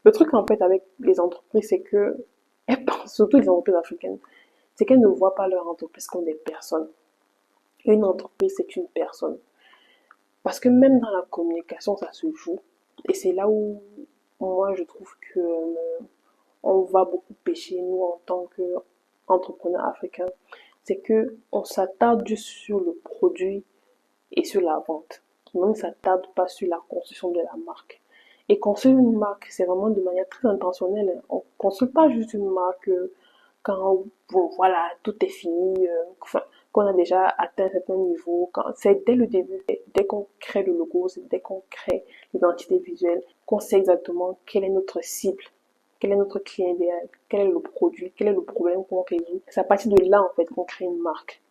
Le truc en fait avec les entreprises, c'est que, elles pensent, surtout les entreprises africaines, c'est qu'elles ne voient pas leur entreprise comme des personnes. Une entreprise, c'est une personne. Parce que même dans la communication, ça se joue. Et c'est là où moi je trouve que on va beaucoup pécher, nous, en tant qu'entrepreneurs africains. C'est que on s'attarde juste sur le produit et sur la vente. Mais on ne s'attarde pas sur la construction de la marque. Et construire une marque, c'est vraiment de manière très intentionnelle. On ne construit pas juste une marque quand, bon, voilà, tout est fini, enfin, qu'on a déjà atteint un certain niveau. C'est dès le début, dès qu'on crée le logo, c'est dès qu'on crée l'identité visuelle, qu'on sait exactement quelle est notre cible, quel est notre client idéal, quel est le produit, quel est le problème qu'on résout. C'est à partir de là, en fait, qu'on crée une marque.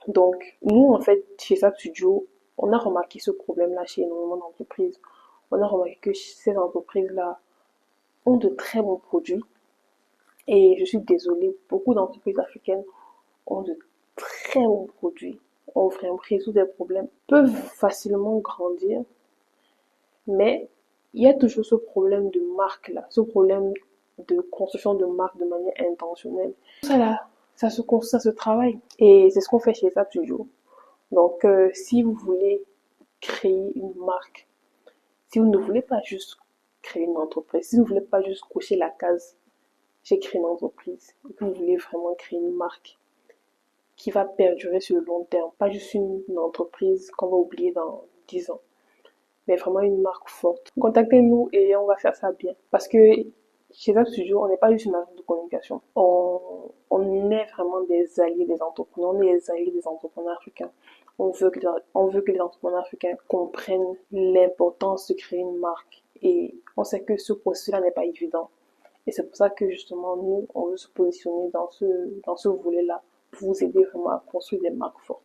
Donc, nous, en fait, chez Sap Studio, on a remarqué ce problème-là chez énormément d'entreprises. On a remarqué que ces entreprises-là ont de très bons produits. Et je suis désolée, beaucoup d'entreprises africaines ont de très bons produits, ont vraiment résout des problèmes, peuvent facilement grandir, mais il y a toujours ce problème de marque-là, ce problème de construction de marque de manière intentionnelle. Ça là, ça se travaille. Et c'est ce qu'on fait chez Sap Studio. Donc, si vous voulez créer une marque, si vous ne voulez pas juste créer une entreprise, si vous ne voulez pas juste cocher la case, j'ai créé une entreprise, et que vous voulez vraiment créer une marque qui va perdurer sur le long terme, pas juste une entreprise qu'on va oublier dans 10 ans, mais vraiment une marque forte. Contactez-nous et on va faire ça bien. Parce que chez Zap Studio, on n'est pas juste une agence de communication. On est vraiment des alliés des entrepreneurs, on est des alliés des entrepreneurs africains. On veut que les entrepreneurs africains comprennent l'importance de créer une marque. Et on sait que ce processus-là n'est pas évident. Et c'est pour ça que justement, nous, on veut se positionner dans ce volet-là pour vous aider vraiment à construire des marques fortes.